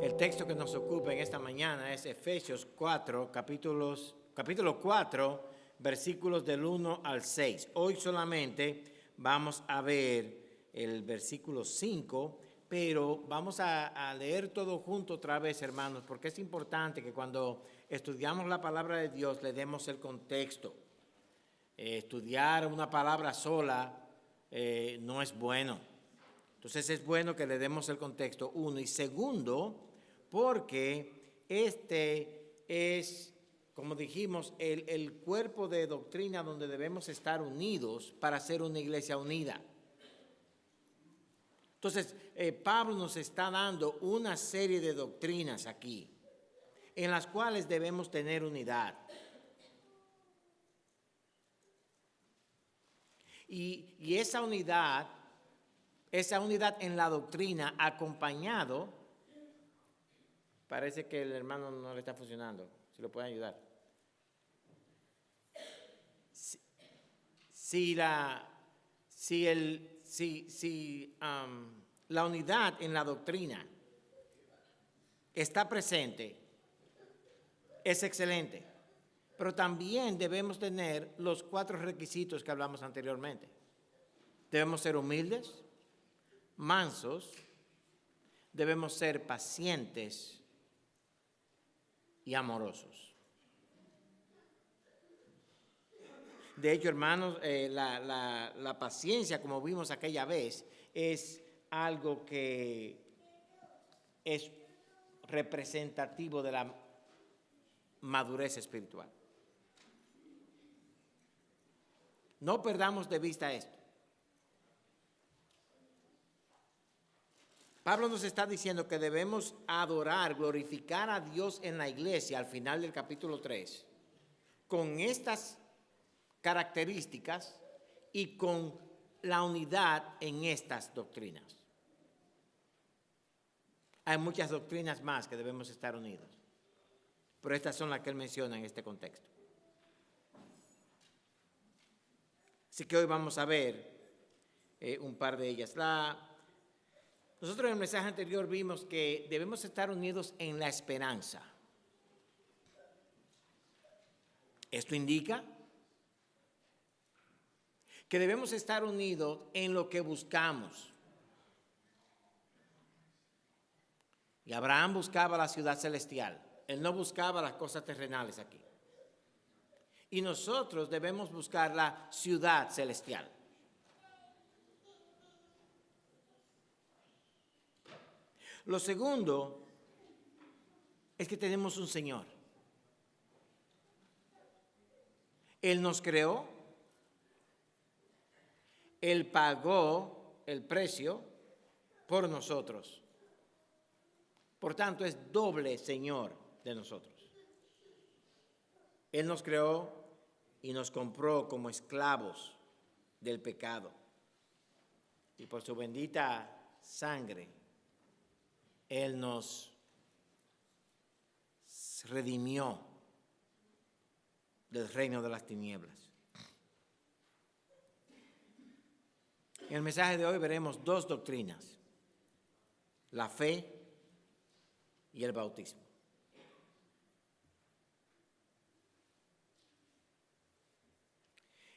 El texto que nos ocupa en esta mañana es Efesios 4, capítulo 4, versículos del 1 al 6. Hoy solamente vamos a ver el versículo 5, pero vamos a leer todo junto otra vez, hermanos, porque es importante que cuando estudiamos la palabra de Dios le demos el contexto. Estudiar una palabra sola no es bueno. Entonces es bueno que le demos el contexto, uno. Y segundo, porque este es, como dijimos, el cuerpo de doctrina donde debemos estar unidos para ser una iglesia unida. Entonces, Pablo nos está dando una serie de doctrinas aquí, en las cuales debemos tener unidad. Y esa unidad en la doctrina acompañado, parece que el hermano no le está funcionando, si lo pueden ayudar. Si la unidad en la doctrina está presente, es excelente. Pero también debemos tener los 4 requisitos que hablamos anteriormente. Debemos ser humildes, mansos, debemos ser pacientes y amorosos. De hecho, hermanos, la paciencia, como vimos aquella vez, es algo que es representativo de la madurez espiritual. No perdamos de vista esto. Pablo nos está diciendo que debemos adorar, glorificar a Dios en la iglesia al final del capítulo 3, con estas características y con la unidad en estas doctrinas. Hay muchas doctrinas más que debemos estar unidos, pero estas son las que él menciona en este contexto. Así que hoy vamos a ver un par de ellas. Nosotros en el mensaje anterior vimos que debemos estar unidos en la esperanza. Esto indica que debemos estar unidos en lo que buscamos. Y Abraham buscaba la ciudad celestial. Él no buscaba las cosas terrenales aquí. Y nosotros debemos buscar la ciudad celestial. Lo segundo es que tenemos un Señor. Él nos creó, Él pagó el precio por nosotros. Por tanto, es doble Señor de nosotros. Él nos creó y nos compró como esclavos del pecado. Y por su bendita sangre, Él nos redimió del reino de las tinieblas. En el mensaje de hoy veremos 2 doctrinas: la fe y el bautismo.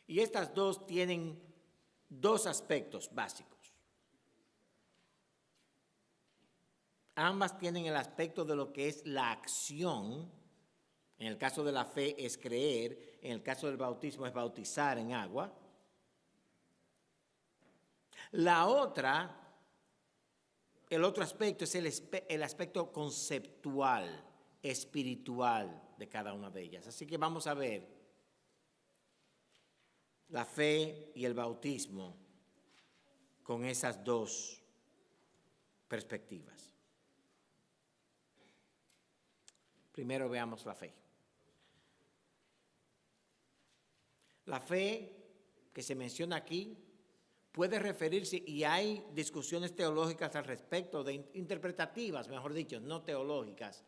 Y estas 2 tienen 2 aspectos básicos. Ambas tienen el aspecto de lo que es la acción. En el caso de la fe es creer, en el caso del bautismo es bautizar en agua. El otro aspecto es el aspecto conceptual, espiritual de cada una de ellas. Así que vamos a ver la fe y el bautismo con esas 2 perspectivas. Primero veamos la fe. La fe que se menciona aquí puede referirse, y hay discusiones teológicas al respecto, interpretativas, mejor dicho, no teológicas,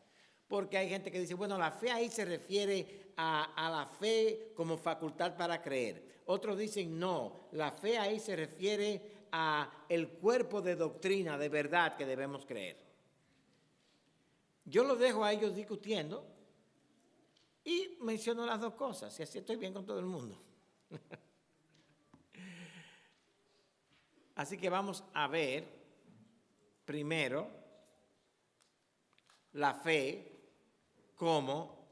porque hay gente que dice, bueno, la fe ahí se refiere a la fe como facultad para creer. Otros dicen, no, la fe ahí se refiere a el cuerpo de doctrina de verdad que debemos creer. Yo los dejo a ellos discutiendo y menciono las dos cosas, y así estoy bien con todo el mundo. Así que vamos a ver primero la fe como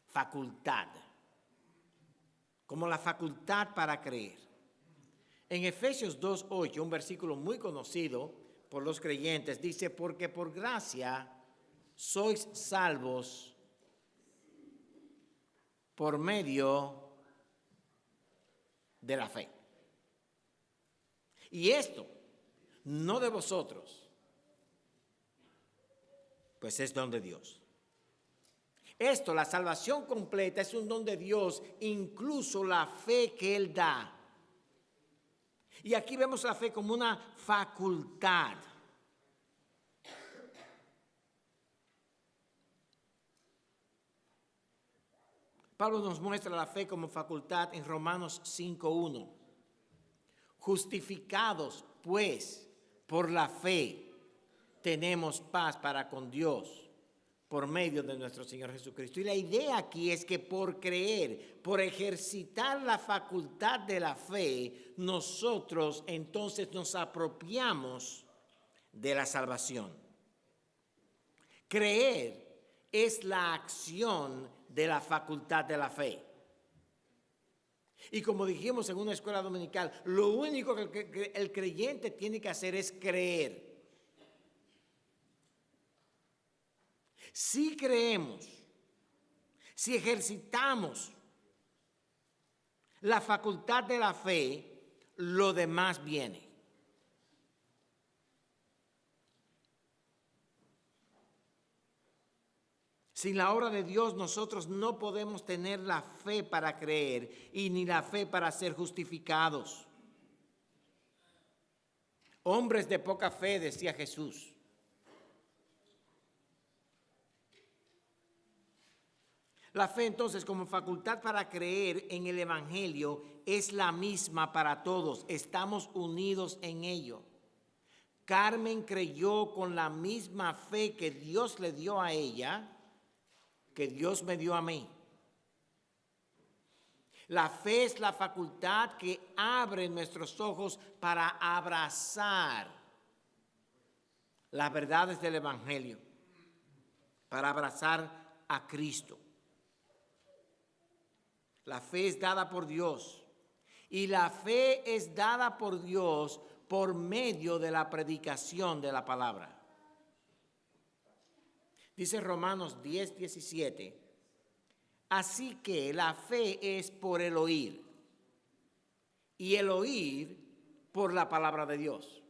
facultad, como la facultad para creer. En Efesios 2:8, un versículo muy conocido por los creyentes, dice, porque por gracia sois salvos por medio de la fe. Y esto, no de vosotros, pues es don de Dios. Esto, la salvación completa, es un don de Dios, incluso la fe que Él da. Y aquí vemos la fe como una facultad. Pablo nos muestra la fe como facultad en Romanos 5:1. Justificados, pues, por la fe, tenemos paz para con Dios por medio de nuestro Señor Jesucristo. Y la idea aquí es que por creer, por ejercitar la facultad de la fe, nosotros entonces nos apropiamos de la salvación. Creer es la acción de la facultad de la fe. Y como dijimos en una escuela dominical, lo único que el creyente tiene que hacer es creer. Si creemos, si ejercitamos la facultad de la fe, lo demás viene. Sin la obra de Dios nosotros no podemos tener la fe para creer y ni la fe para ser justificados. Hombres de poca fe, decía Jesús. La fe entonces como facultad para creer en el Evangelio es la misma para todos. Estamos unidos en ello. Carmen creyó con la misma fe que Dios le dio a ella, que Dios me dio a mí. La fe es la facultad que abre nuestros ojos para abrazar las verdades del Evangelio, para abrazar a Cristo. La fe es dada por Dios y la fe es dada por Dios por medio de la predicación de la palabra. Dice Romanos 10:17, así que la fe es por el oír y el oír por la palabra de Dios.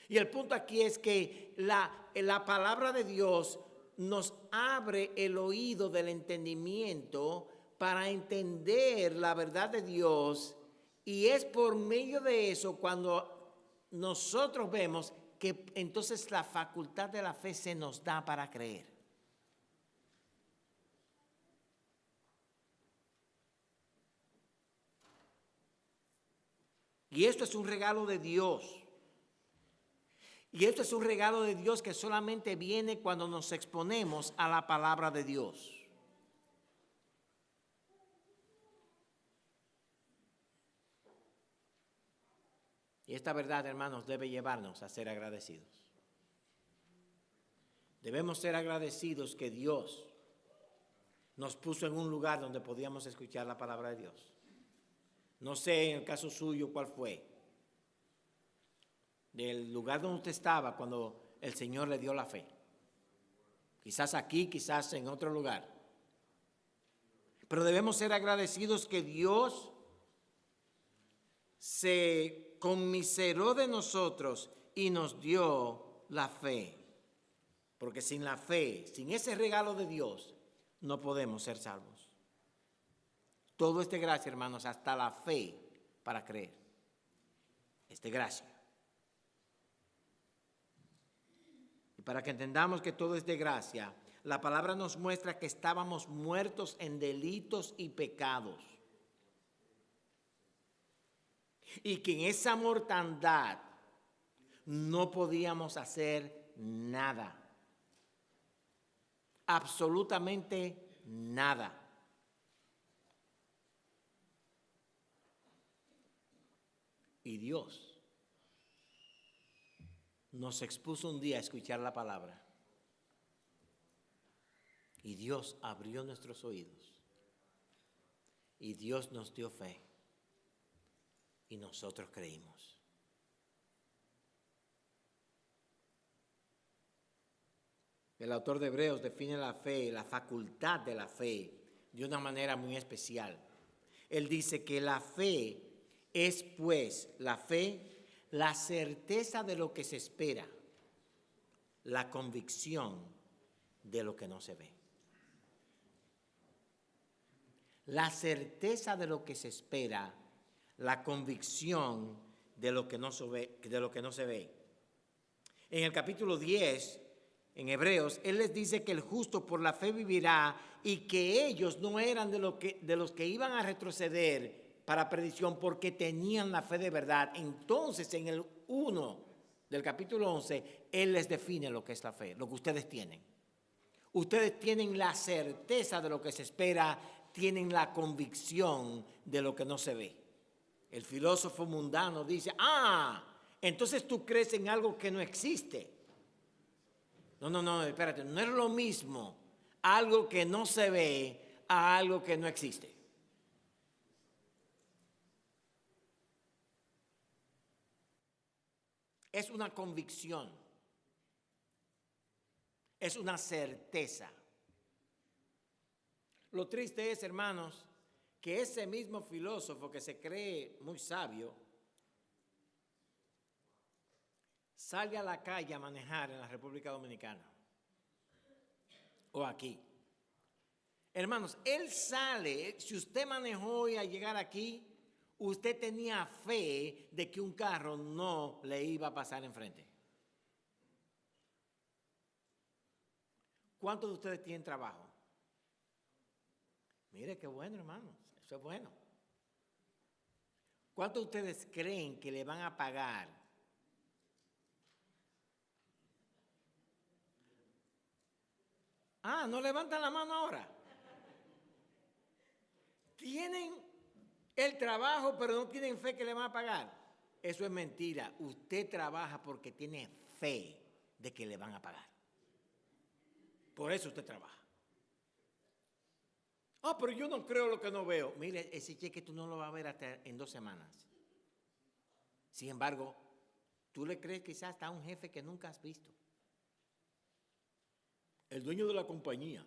Y el punto aquí es que la palabra de Dios nos abre el oído del entendimiento para entender la verdad de Dios, y es por medio de eso cuando nosotros vemos que entonces la facultad de la fe se nos da para creer. Y esto es un regalo de Dios. Y esto es un regalo de Dios que solamente viene cuando nos exponemos a la palabra de Dios. Y esta verdad, hermanos, debe llevarnos a ser agradecidos. Debemos ser agradecidos que Dios nos puso en un lugar donde podíamos escuchar la palabra de Dios. No sé en el caso suyo cuál fue. Del lugar donde usted estaba cuando el Señor le dio la fe. Quizás aquí, quizás en otro lugar. Pero debemos ser agradecidos que Dios se conmiseró de nosotros y nos dio la fe. Porque sin la fe, sin ese regalo de Dios, no podemos ser salvos. Todo es de gracia, hermanos, hasta la fe para creer. Es de gracia. Y para que entendamos que todo es de gracia, la palabra nos muestra que estábamos muertos en delitos y pecados. Y que en esa mortandad no podíamos hacer nada. Absolutamente nada. Y Dios nos expuso un día a escuchar la palabra. Y Dios abrió nuestros oídos. Y Dios nos dio fe. Y nosotros creímos. El autor de Hebreos define la fe, la facultad de la fe, de una manera muy especial. Él dice que la fe es, pues, la fe, la certeza de lo que se espera, la convicción de lo que no se ve. La certeza de lo que se espera, la convicción de lo que no se ve. En el capítulo 10, en Hebreos, él les dice que el justo por la fe vivirá y que ellos no eran de los que iban a retroceder para perdición porque tenían la fe de verdad. Entonces, en el 1 del capítulo 11, él les define lo que es la fe, lo que ustedes tienen. Ustedes tienen la certeza de lo que se espera, tienen la convicción de lo que no se ve. El filósofo mundano dice, entonces tú crees en algo que no existe. No, espérate, no es lo mismo algo que no se ve a algo que no existe. Es una convicción, es una certeza. Lo triste es, hermanos, que ese mismo filósofo que se cree muy sabio salga a la calle a manejar en la República Dominicana o aquí. Hermanos, él sale, si usted manejó y al llegar aquí, usted tenía fe de que un carro no le iba a pasar enfrente. ¿Cuántos de ustedes tienen trabajo? Mire qué bueno, hermanos, eso es bueno. ¿Cuántos de ustedes creen que le van a pagar? No levantan la mano ahora. Tienen el trabajo, pero no tienen fe que le van a pagar. Eso es mentira. Usted trabaja porque tiene fe de que le van a pagar. Por eso usted trabaja. Pero yo no creo lo que no veo. Mire, ese cheque tú no lo vas a ver hasta en 2 semanas. Sin embargo, tú le crees quizás hasta a un jefe que nunca has visto. El dueño de la compañía.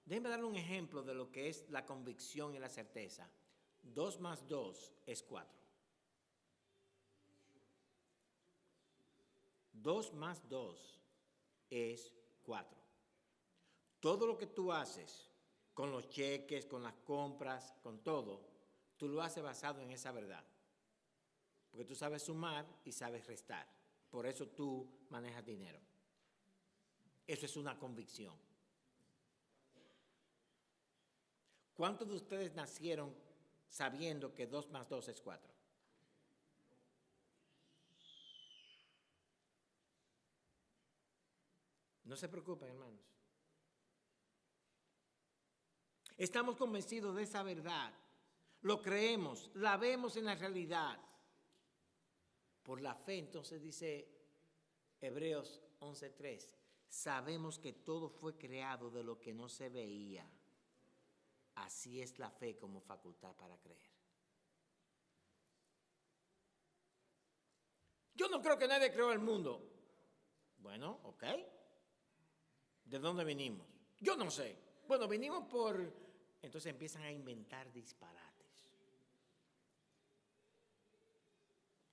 Déjenme darle un ejemplo de lo que es la convicción y la certeza. 2 más 2 es 4. 2 más 2 es 4. Todo lo que tú haces con los cheques, con las compras, con todo, tú lo haces basado en esa verdad. Porque tú sabes sumar y sabes restar. Por eso tú manejas dinero. Eso es una convicción. ¿Cuántos de ustedes nacieron sabiendo que 2 más 2 es 4? No se preocupen, hermanos. Estamos convencidos de esa verdad. Lo creemos, la vemos en la realidad. Por la fe, entonces dice Hebreos 11:3, sabemos que todo fue creado de lo que no se veía. Así es la fe como facultad para creer. Yo no creo que nadie creó el mundo. Bueno, ok. ¿De dónde venimos? Yo no sé. Bueno, venimos por... Entonces empiezan a inventar disparates.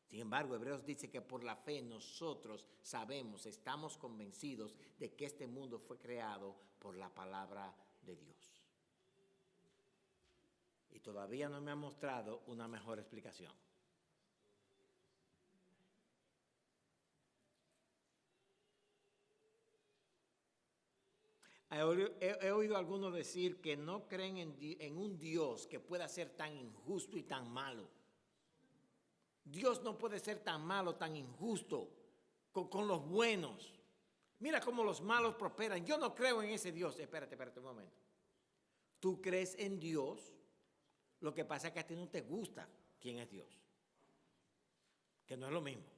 Sin embargo, Hebreos dice que por la fe nosotros sabemos, estamos convencidos de que este mundo fue creado por la palabra de Dios. Y todavía no me ha mostrado una mejor explicación. He oído a algunos decir que no creen en un Dios que pueda ser tan injusto y tan malo. Dios no puede ser tan malo, tan injusto con los buenos. Mira cómo los malos prosperan. Yo no creo en ese Dios. Espérate un momento. Tú crees en Dios, lo que pasa es que a ti no te gusta quién es Dios. Que no es lo mismo.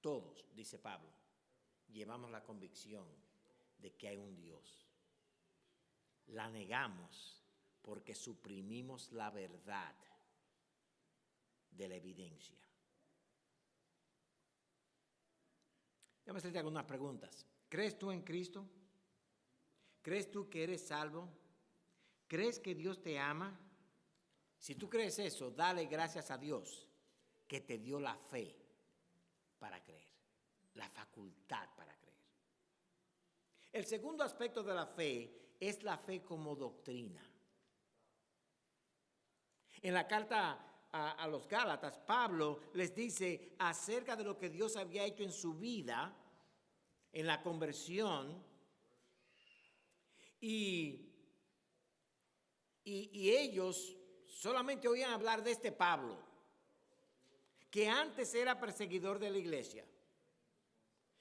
Todos, dice Pablo, llevamos la convicción de que hay un Dios. La negamos porque suprimimos la verdad de la evidencia. Déjame hacerte algunas preguntas. ¿Crees tú en Cristo? ¿Crees tú que eres salvo? ¿Crees que Dios te ama? Si tú crees eso, dale gracias a Dios que te dio la fe para creer, la facultad para creer. El segundo aspecto de la fe es la fe como doctrina. En la carta a los Gálatas, Pablo les dice acerca de lo que Dios había hecho en su vida, en la conversión, y ellos solamente oían hablar de este Pablo, que antes era perseguidor de la iglesia.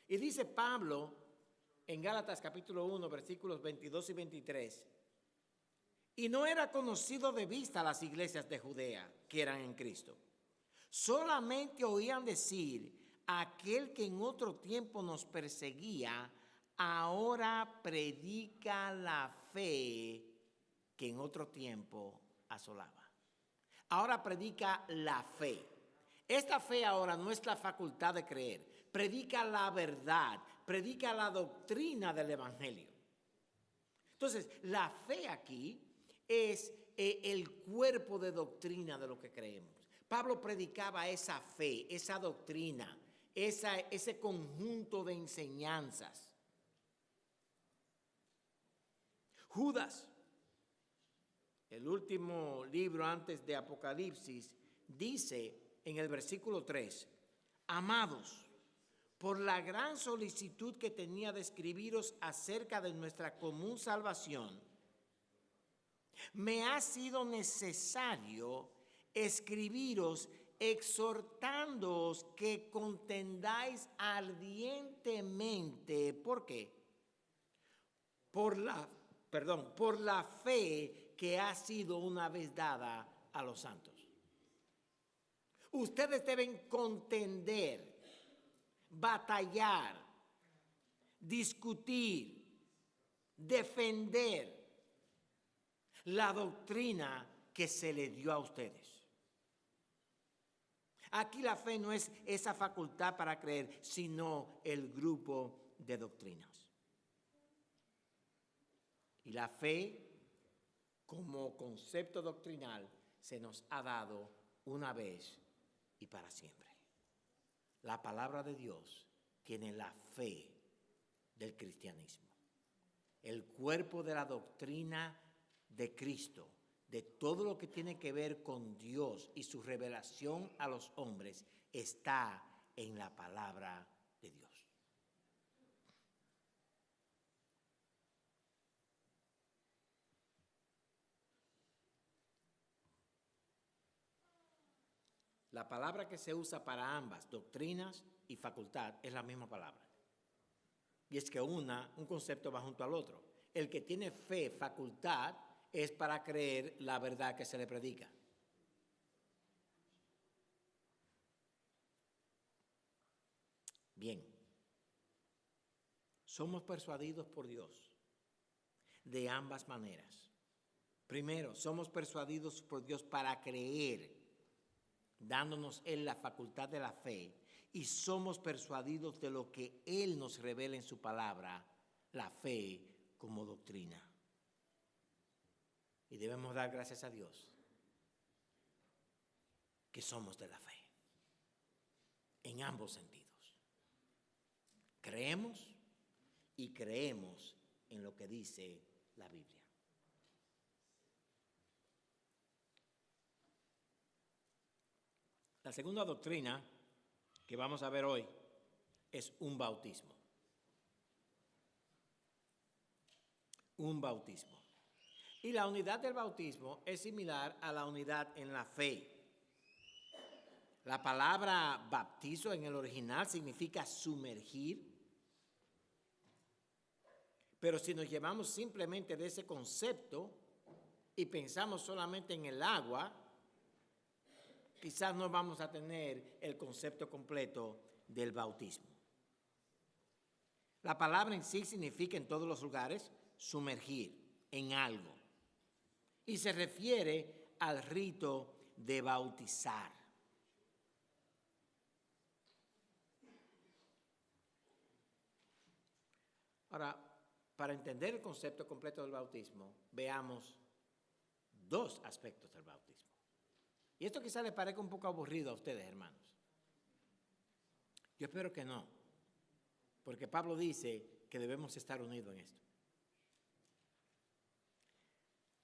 Y dice Pablo en Gálatas capítulo 1, versículos 22 y 23, y no era conocido de vista las iglesias de Judea que eran en Cristo. Solamente oían decir, aquel que en otro tiempo nos perseguía, ahora predica la fe que en otro tiempo asolaba. Ahora predica la fe. Esta fe ahora no es la facultad de creer, predica la verdad, predica la doctrina del Evangelio. Entonces, la fe aquí es el cuerpo de doctrina de lo que creemos. Pablo predicaba esa fe, esa doctrina, ese conjunto de enseñanzas. Judas, el último libro antes de Apocalipsis, dice en el versículo 3, amados, por la gran solicitud que tenía de escribiros acerca de nuestra común salvación, me ha sido necesario escribiros exhortándoos que contendáis ardientemente. ¿Por qué? Por la fe que ha sido una vez dada a los santos. Ustedes deben contender, batallar, discutir, defender la doctrina que se le dio a ustedes. Aquí la fe no es esa facultad para creer, sino el grupo de doctrinas. Y la fe, como concepto doctrinal, se nos ha dado una vez y para siempre. La palabra de Dios tiene la fe del cristianismo. El cuerpo de la doctrina de Cristo, de todo lo que tiene que ver con Dios y su revelación a los hombres, está en la palabra de Dios. La palabra que se usa para ambas, doctrinas y facultad, es la misma palabra. Y es que un concepto va junto al otro. El que tiene fe, facultad, es para creer la verdad que se le predica. Bien, somos persuadidos por Dios de ambas maneras. Primero, somos persuadidos por Dios para creer, dándonos Él la facultad de la fe, y somos persuadidos de lo que Él nos revela en su palabra, la fe como doctrina. Y debemos dar gracias a Dios que somos de la fe, en ambos sentidos. Creemos y creemos en lo que dice la Biblia. La segunda doctrina que vamos a ver hoy es un bautismo. Un bautismo. Y la unidad del bautismo es similar a la unidad en la fe. La palabra bautizo en el original significa sumergir. Pero si nos llevamos simplemente de ese concepto y pensamos solamente en el agua, quizás no vamos a tener el concepto completo del bautismo. La palabra en sí significa en todos los lugares sumergir en algo. Y se refiere al rito de bautizar. Ahora, para entender el concepto completo del bautismo, veamos dos aspectos del bautismo. Y esto quizás les parezca un poco aburrido a ustedes, hermanos. Yo espero que no, porque Pablo dice que debemos estar unidos en esto.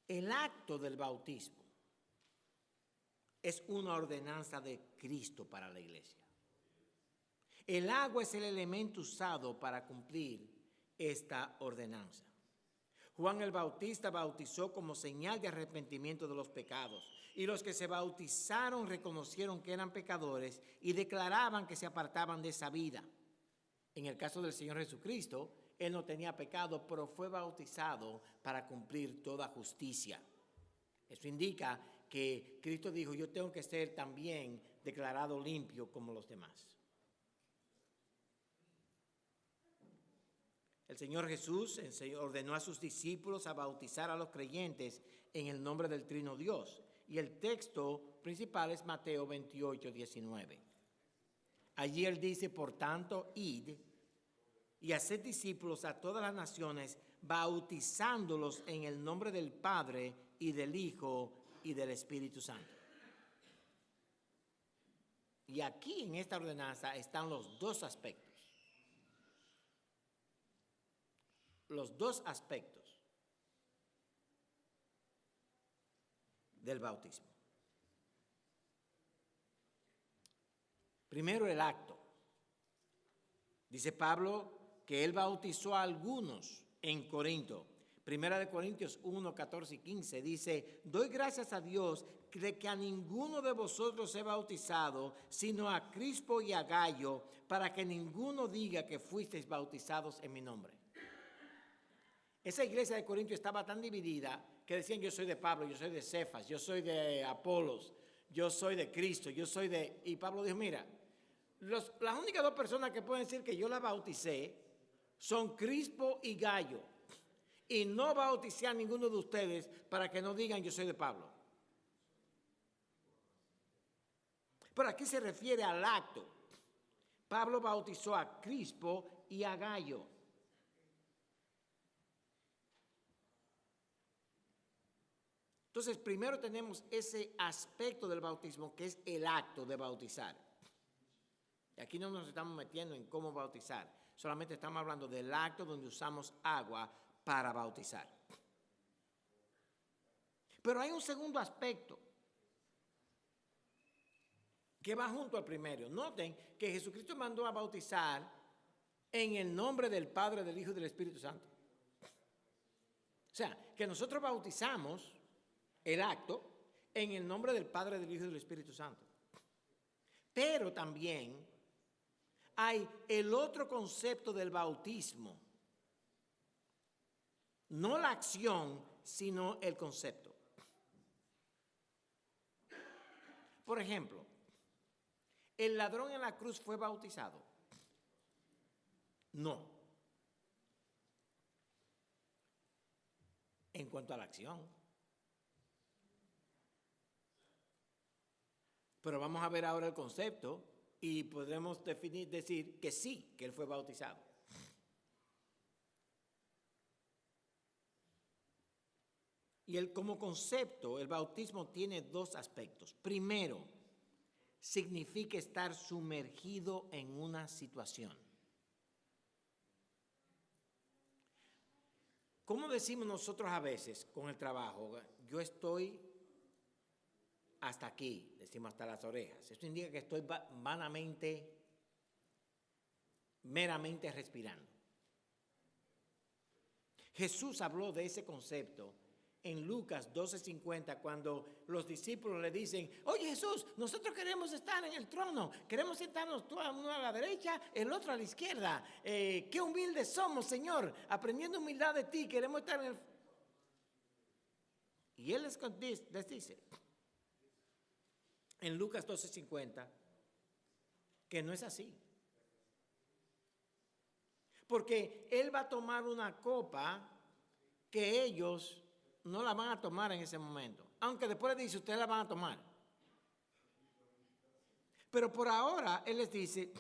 El acto del bautismo es una ordenanza de Cristo para la iglesia. El agua es el elemento usado para cumplir esta ordenanza. Juan el Bautista bautizó como señal de arrepentimiento de los pecados, y los que se bautizaron reconocieron que eran pecadores y declaraban que se apartaban de esa vida. En el caso del Señor Jesucristo, Él no tenía pecado, pero fue bautizado para cumplir toda justicia. Eso indica que Cristo dijo, yo tengo que ser también declarado limpio como los demás. El Señor Jesús ordenó a sus discípulos a bautizar a los creyentes en el nombre del Trino Dios. Y el texto principal es Mateo 28, 19. Allí Él dice, por tanto, id y haced discípulos a todas las naciones, bautizándolos en el nombre del Padre y del Hijo y del Espíritu Santo. Y aquí en esta ordenanza están los dos aspectos. Los dos aspectos del bautismo. Primero, el acto. Dice Pablo que él bautizó a algunos en Corinto. Primera de Corintios 1, 14 y 15 dice, doy gracias a Dios de que a ninguno de vosotros he bautizado, sino a Crispo y a Gayo, para que ninguno diga que fuisteis bautizados en mi nombre. Esa iglesia de Corinto estaba tan dividida que decían yo soy de Pablo, yo soy de Cefas, yo soy de Apolos, yo soy de Cristo, yo soy de... Y Pablo dijo, mira, las únicas dos personas que pueden decir que yo la bauticé son Crispo y Gayo. Y no bauticé a ninguno de ustedes para que no digan yo soy de Pablo. Pero aquí se refiere al acto. Pablo bautizó a Crispo y a Gayo. Entonces, primero tenemos ese aspecto del bautismo que es el acto de bautizar. Y aquí no nos estamos metiendo en cómo bautizar, solamente estamos hablando del acto donde usamos agua para bautizar. Pero hay un segundo aspecto que va junto al primero. Noten que Jesucristo mandó a bautizar en el nombre del Padre, del Hijo y del Espíritu Santo. O sea, que nosotros bautizamos el acto en el nombre del Padre, del Hijo y del Espíritu Santo. Pero también hay el otro concepto del bautismo. No la acción, sino el concepto. Por ejemplo, ¿el ladrón en la cruz fue bautizado? No. En cuanto a la acción. Pero vamos a ver ahora el concepto y podemos decir que sí, que él fue bautizado. Y como concepto, el bautismo tiene dos aspectos. Primero, significa estar sumergido en una situación. ¿Cómo decimos nosotros a veces con el trabajo? Yo estoy hasta aquí, decimos hasta las orejas. Esto indica que estoy meramente respirando. Jesús habló de ese concepto en Lucas 12:50, cuando los discípulos le dicen: oye Jesús, nosotros queremos estar en el trono, queremos sentarnos uno a la derecha, el otro a la izquierda. Qué humildes somos, Señor, aprendiendo humildad de ti, queremos estar en el... Y Él les dice en Lucas 12:50 que no es así. Porque Él va a tomar una copa que ellos no la van a tomar en ese momento. Aunque después les dice, ustedes la van a tomar. Pero por ahora Él les dice,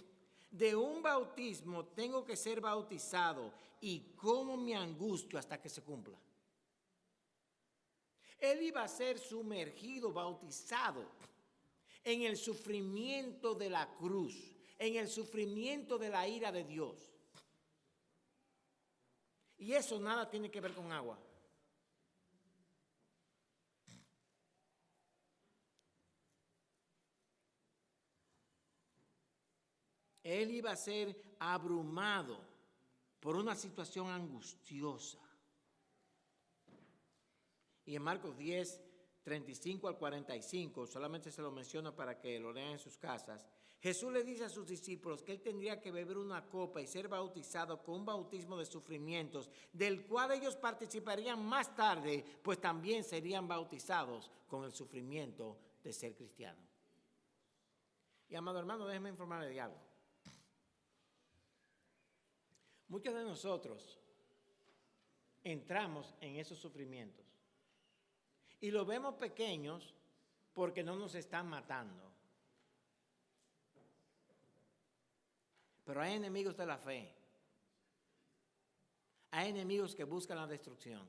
de un bautismo tengo que ser bautizado, y cómo me angustio hasta que se cumpla. Él iba a ser sumergido, bautizado en el sufrimiento de la cruz, en el sufrimiento de la ira de Dios. Y eso nada tiene que ver con agua. Él iba a ser abrumado por una situación angustiosa. Y en Marcos 10, 35 al 45, solamente se lo menciono para que lo lean en sus casas, Jesús le dice a sus discípulos que Él tendría que beber una copa y ser bautizado con un bautismo de sufrimientos, del cual ellos participarían más tarde, pues también serían bautizados con el sufrimiento de ser cristiano. Y amado hermano, déjenme informarle de algo. Muchos de nosotros entramos en esos sufrimientos y los vemos pequeños porque no nos están matando. Pero hay enemigos de la fe. Hay enemigos que buscan la destrucción.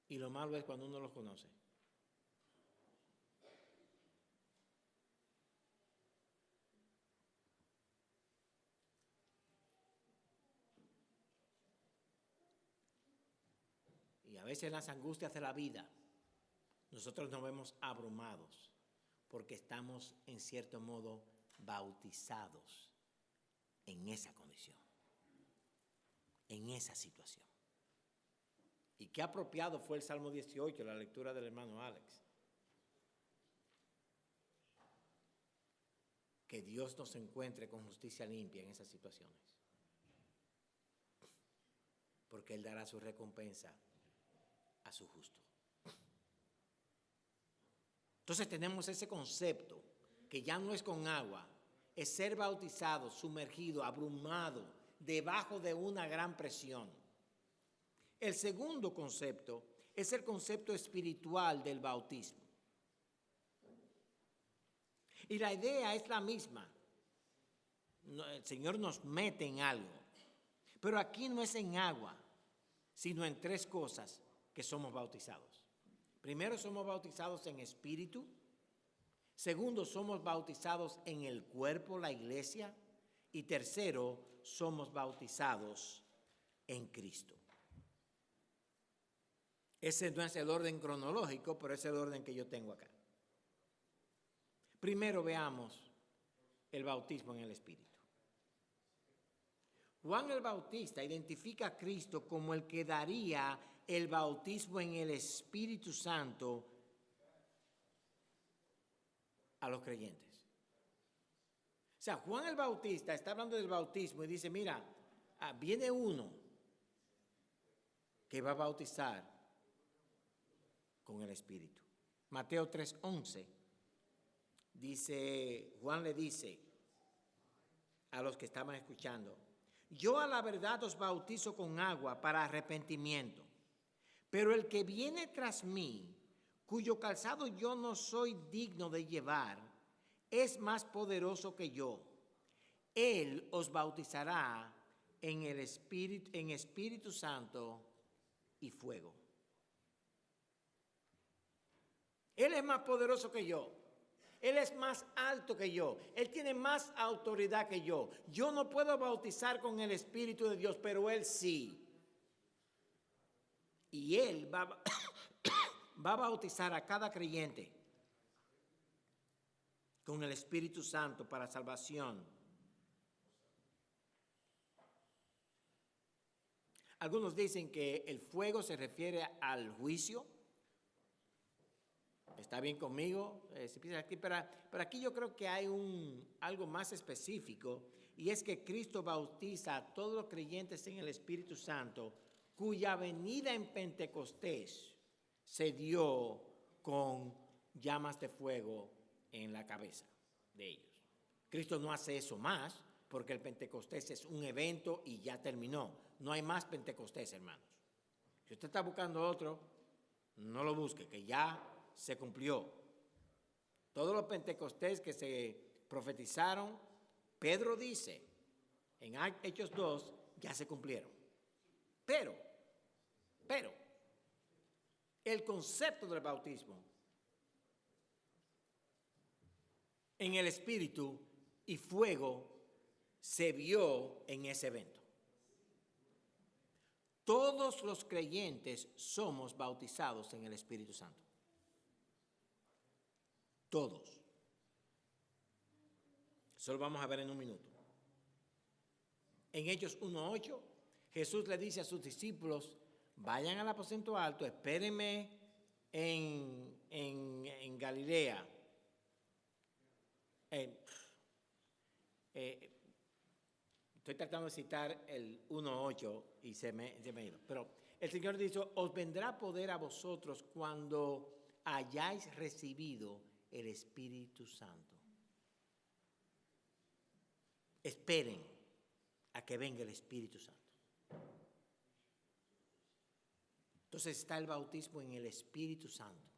Y lo malo es cuando uno los conoce. Y a veces las angustias de la vida, nosotros nos vemos abrumados porque estamos en cierto modo bautizados en esa condición, en esa situación. Y qué apropiado fue el Salmo 18, la lectura del hermano Alex. Que Dios nos encuentre con justicia limpia en esas situaciones. Porque Él dará su recompensa a su justo. Entonces tenemos ese concepto que ya no es con agua, es ser bautizado, sumergido, abrumado, debajo de una gran presión. El segundo concepto es el concepto espiritual del bautismo. Y la idea es la misma. El Señor nos mete en algo, pero aquí no es en agua, sino en tres cosas que somos bautizados. Primero, somos bautizados en espíritu. Segundo, somos bautizados en el cuerpo, la iglesia. Y tercero, somos bautizados en Cristo. Ese no es el orden cronológico, pero es el orden que yo tengo acá. Primero veamos el bautismo en el Espíritu. Juan el Bautista identifica a Cristo como el que daría el bautismo en el Espíritu Santo a los creyentes. O sea, Juan el Bautista está hablando del bautismo y dice, mira, viene uno que va a bautizar con el Espíritu. Mateo 3:11 dice, Juan le dice a los que estaban escuchando, yo a la verdad os bautizo con agua para arrepentimiento, pero el que viene tras mí, cuyo calzado yo no soy digno de llevar, es más poderoso que yo. Él os bautizará en el Espíritu Santo y fuego. Él es más poderoso que yo. Él es más alto que yo. Él tiene más autoridad que yo. Yo no puedo bautizar con el Espíritu de Dios, pero Él sí. Y Él va, va a bautizar a cada creyente con el Espíritu Santo para salvación. Algunos dicen que el fuego se refiere al juicio. ¿Está bien conmigo? Pero aquí yo creo que hay algo más específico, y es que Cristo bautiza a todos los creyentes en el Espíritu Santo, cuya venida en Pentecostés se dio con llamas de fuego en la cabeza de ellos. Cristo no hace eso más, porque el Pentecostés es un evento y ya terminó. No hay más Pentecostés, hermanos. Si usted está buscando otro, no lo busque, que ya se cumplió. Todos los Pentecostés que se profetizaron, Pedro dice en Hechos 2, ya se cumplieron. Pero, el concepto del bautismo en el Espíritu y fuego se vio en ese evento. Todos los creyentes somos bautizados en el Espíritu Santo. Todos. Eso lo vamos a ver en un minuto. En Hechos 1:8, Jesús le dice a sus discípulos, vayan al aposento alto, espérenme en Galilea. Estoy tratando de citar el 1:8 y se me ha ido. Pero el Señor dice, os vendrá poder a vosotros cuando hayáis recibido el Espíritu Santo. Esperen a que venga el Espíritu Santo. Entonces está el bautismo en el Espíritu Santo.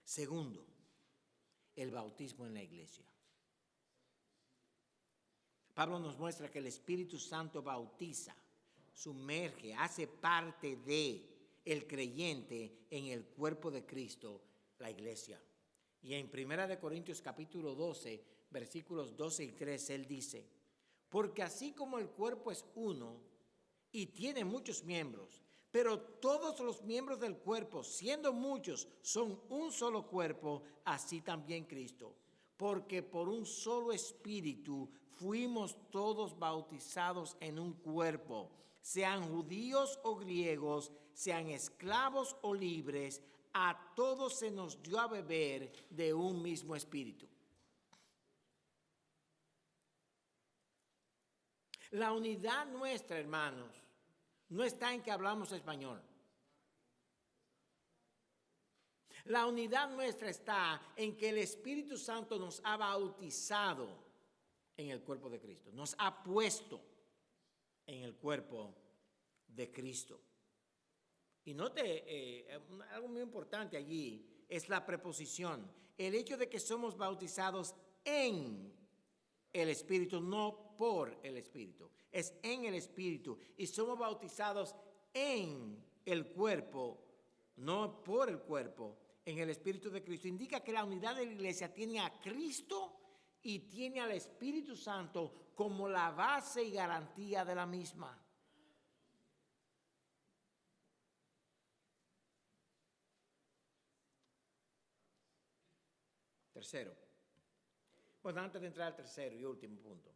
Segundo, el bautismo en la iglesia. Pablo nos muestra que el Espíritu Santo bautiza, sumerge, hace parte de el creyente en el cuerpo de Cristo, la iglesia. Y en 1 Corintios capítulo 12, versículos 12 y 13, él dice, porque así como el cuerpo es uno y tiene muchos miembros, pero todos los miembros del cuerpo, siendo muchos, son un solo cuerpo, así también Cristo. Porque por un solo espíritu fuimos todos bautizados en un cuerpo, sean judíos o griegos, sean esclavos o libres, a todos se nos dio a beber de un mismo espíritu. La unidad nuestra, hermanos, no está en que hablamos español. La unidad nuestra está en que el Espíritu Santo nos ha bautizado en el cuerpo de Cristo. Nos ha puesto en el cuerpo de Cristo. Y note, algo muy importante allí es la preposición. El hecho de que somos bautizados en el Espíritu, no por el Espíritu. Es en el Espíritu. Y somos bautizados en el cuerpo, no por el cuerpo, en el Espíritu de Cristo. Indica que la unidad de la iglesia tiene a Cristo y tiene al Espíritu Santo como la base y garantía de la misma. Tercero. Bueno, antes de entrar al tercero y último punto,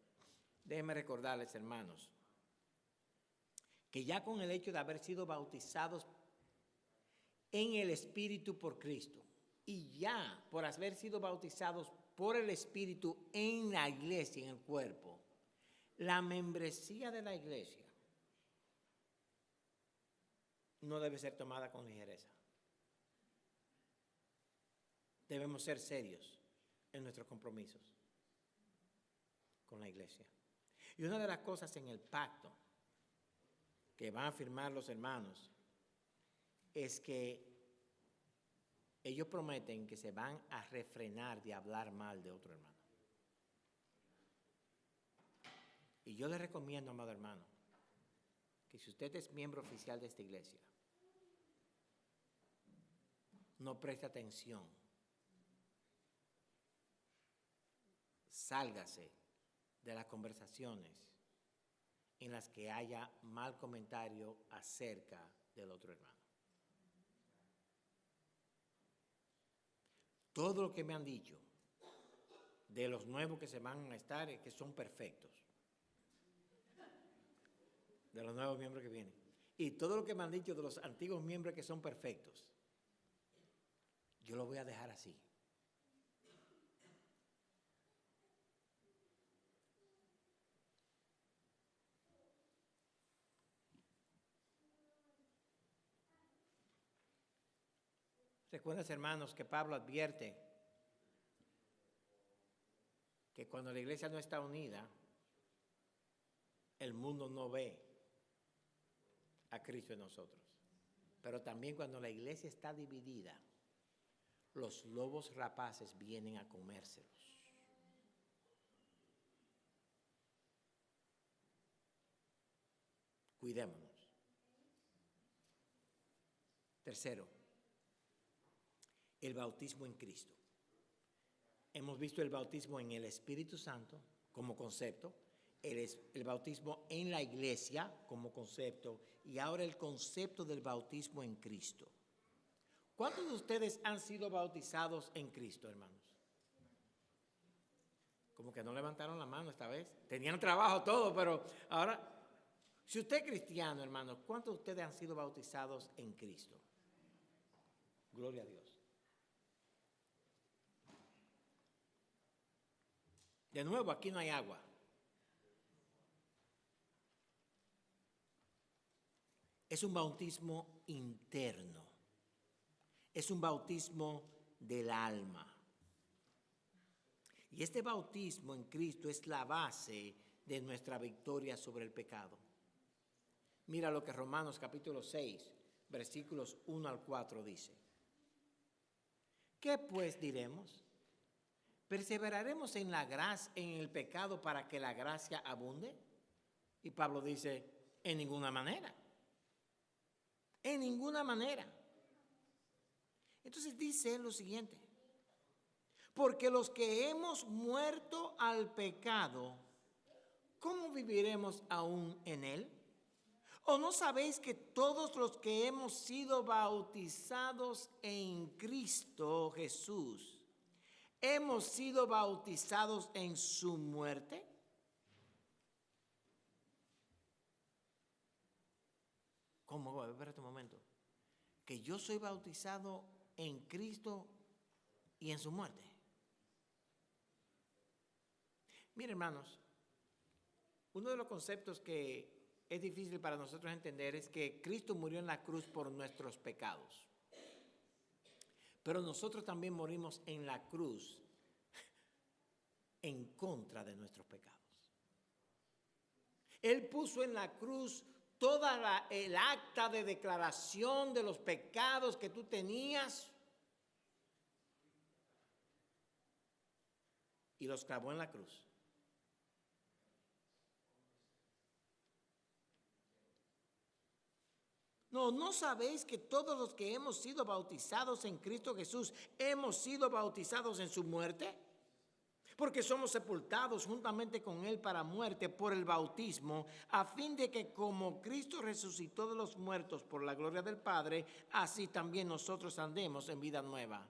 déjenme recordarles, hermanos, que ya con el hecho de haber sido bautizados en el Espíritu por Cristo y ya por haber sido bautizados por el Espíritu en la iglesia, en el cuerpo, la membresía de la iglesia no debe ser tomada con ligereza. Debemos ser serios en nuestros compromisos con la iglesia. Y una de las cosas en el pacto que van a firmar los hermanos es que ellos prometen que se van a refrenar de hablar mal de otro hermano. Y yo les recomiendo, amado hermano, que si usted es miembro oficial de esta iglesia, no preste atención. Sálgase de las conversaciones en las que haya mal comentario acerca del otro hermano. Todo lo que me han dicho de los nuevos que se van a estar es que son perfectos. De los nuevos miembros que vienen. Y todo lo que me han dicho de los antiguos miembros que son perfectos, yo lo voy a dejar así. Recuerden, hermanos, que Pablo advierte que cuando la iglesia no está unida, el mundo no ve a Cristo en nosotros. Pero también cuando la iglesia está dividida, los lobos rapaces vienen a comérselos. Cuidémonos. Tercero, el bautismo en Cristo. Hemos visto el bautismo en el Espíritu Santo como concepto, el bautismo en la iglesia como concepto y ahora el concepto del bautismo en Cristo. ¿Cuántos de ustedes han sido bautizados en Cristo, hermanos? Como que no levantaron la mano esta vez. Tenían trabajo todo, pero ahora, si usted es cristiano, hermanos, ¿cuántos de ustedes han sido bautizados en Cristo? Gloria a Dios. De nuevo, aquí no hay agua. Es un bautismo interno. Es un bautismo del alma. Y este bautismo en Cristo es la base de nuestra victoria sobre el pecado. Mira lo que Romanos capítulo 6, versículos 1 al 4 dice. ¿Qué pues diremos? ¿Perseveraremos en la gracia, en el pecado para que la gracia abunde? Y Pablo dice, en ninguna manera. En ninguna manera. Entonces dice lo siguiente. Porque los que hemos muerto al pecado, ¿cómo viviremos aún en él? ¿O no sabéis que todos los que hemos sido bautizados en Cristo Jesús, hemos sido bautizados en su muerte? ¿Cómo? Espérate un momento. Que yo soy bautizado en Cristo y en su muerte. Miren, hermanos, uno de los conceptos que es difícil para nosotros entender es que Cristo murió en la cruz por nuestros pecados. Pero nosotros también morimos en la cruz en contra de nuestros pecados. Él puso en la cruz toda el acta de declaración de los pecados que tú tenías y los clavó en la cruz. ¿No sabéis que todos los que hemos sido bautizados en Cristo Jesús hemos sido bautizados en su muerte? Porque somos sepultados juntamente con Él para muerte por el bautismo, a fin de que como Cristo resucitó de los muertos por la gloria del Padre, así también nosotros andemos en vida nueva.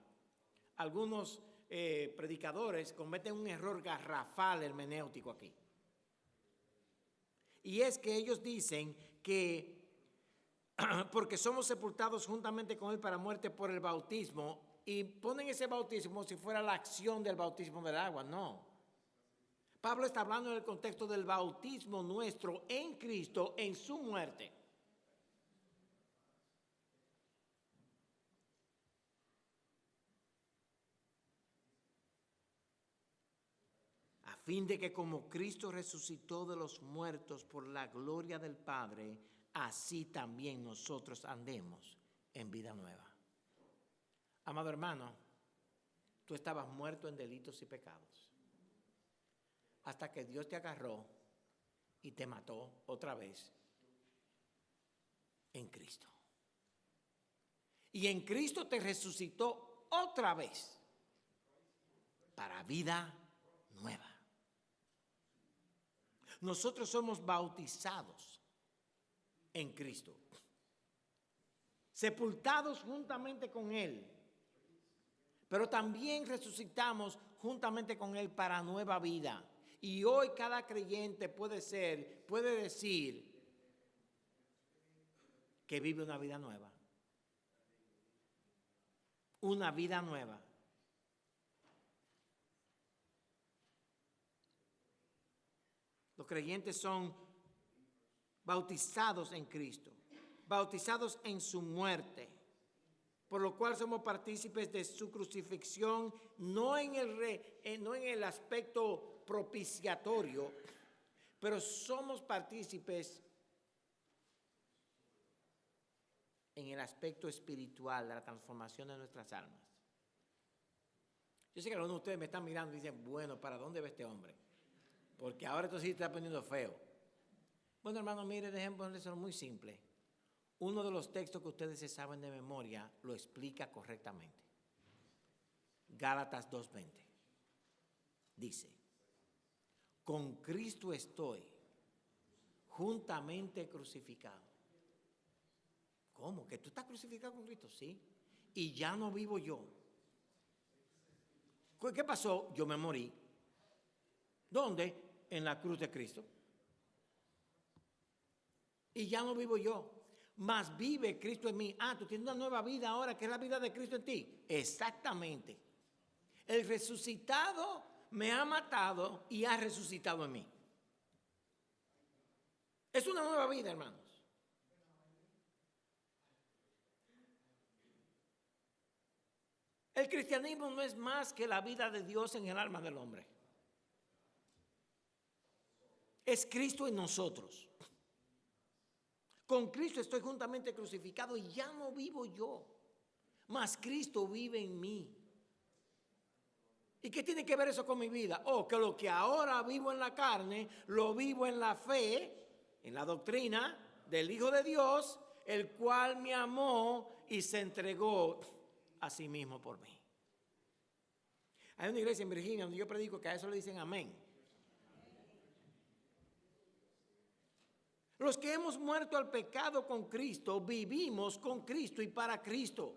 Algunos predicadores cometen un error garrafal hermenéutico aquí. Y es que ellos dicen que porque somos sepultados juntamente con Él para muerte por el bautismo, y ponen ese bautismo como si fuera la acción del bautismo del agua. No. Pablo está hablando en el contexto del bautismo nuestro en Cristo, en su muerte. A fin de que como Cristo resucitó de los muertos por la gloria del Padre, así también nosotros andemos en vida nueva. Amado hermano, tú estabas muerto en delitos y pecados, hasta que Dios te agarró y te mató otra vez en Cristo. Y en Cristo te resucitó otra vez para vida nueva. Nosotros somos bautizados en Cristo. sepultados juntamente con Él, pero también resucitamos juntamente con Él para nueva vida. Y hoy cada creyente puede decir que vive una vida nueva. Una vida nueva. Los creyentes son bautizados en Cristo, bautizados en su muerte, por lo cual somos partícipes de su crucifixión, no en el aspecto propiciatorio, pero somos partícipes en el aspecto espiritual de la transformación de nuestras almas. Yo sé que algunos de ustedes me están mirando y dicen, bueno, ¿para dónde va este hombre? Porque ahora esto sí está poniendo feo. Bueno, hermano, mire, déjenme ponerles muy simple. Uno de los textos que ustedes se saben de memoria lo explica correctamente. Gálatas 2:20. Dice, con Cristo estoy juntamente crucificado. ¿Cómo? ¿Que tú estás crucificado con Cristo? Sí. Y ya no vivo yo. ¿Qué pasó? Yo me morí. ¿Dónde? En la cruz de Cristo. Y ya no vivo yo, mas vive Cristo en mí. Ah, tú tienes una nueva vida ahora, que es la vida de Cristo en ti. Exactamente. El resucitado me ha matado y ha resucitado en mí. Es una nueva vida, hermanos. El cristianismo no es más que la vida de Dios en el alma del hombre. Es Cristo en nosotros. Con Cristo estoy juntamente crucificado y ya no vivo yo, mas Cristo vive en mí. ¿Y qué tiene que ver eso con mi vida? Oh, que lo que ahora vivo en la carne, lo vivo en la fe, en la doctrina del Hijo de Dios, el cual me amó y se entregó a sí mismo por mí. Hay una iglesia en Virginia donde yo predico que a eso le dicen amén. Los que hemos muerto al pecado con Cristo, vivimos con Cristo y para Cristo.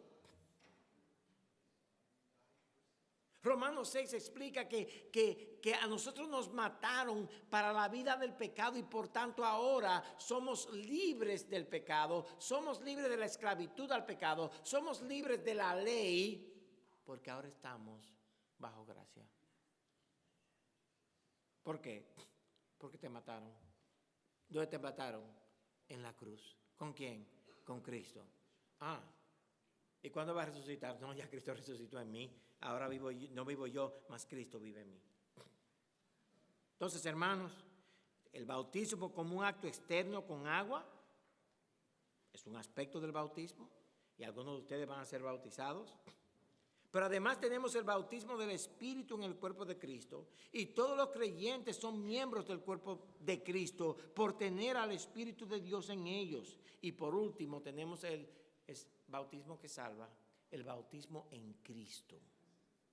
Romanos 6 explica que a nosotros nos mataron para la vida del pecado y por tanto ahora somos libres del pecado, somos libres de la esclavitud al pecado, somos libres de la ley, porque ahora estamos bajo gracia. ¿Por qué? Porque te mataron. ¿Dónde te mataron? En la cruz. ¿Con quién? Con Cristo. Ah, ¿y cuándo va a resucitar? No, ya Cristo resucitó en mí. Ahora no vivo yo, mas Cristo vive en mí. Entonces, hermanos, el bautismo como un acto externo con agua es un aspecto del bautismo y algunos de ustedes van a ser bautizados. Pero además tenemos el bautismo del Espíritu en el cuerpo de Cristo y todos los creyentes son miembros del cuerpo de Cristo por tener al Espíritu de Dios en ellos. Y por último tenemos el bautismo que salva, el bautismo en Cristo.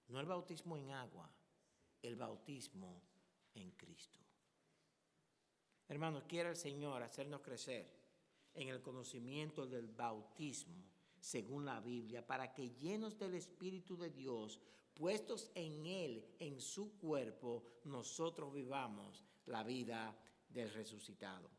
No el bautismo en agua, el bautismo en Cristo. Hermanos, quiere el Señor hacernos crecer en el conocimiento del bautismo según la Biblia, para que llenos del Espíritu de Dios, puestos en Él, en su cuerpo, nosotros vivamos la vida del resucitado.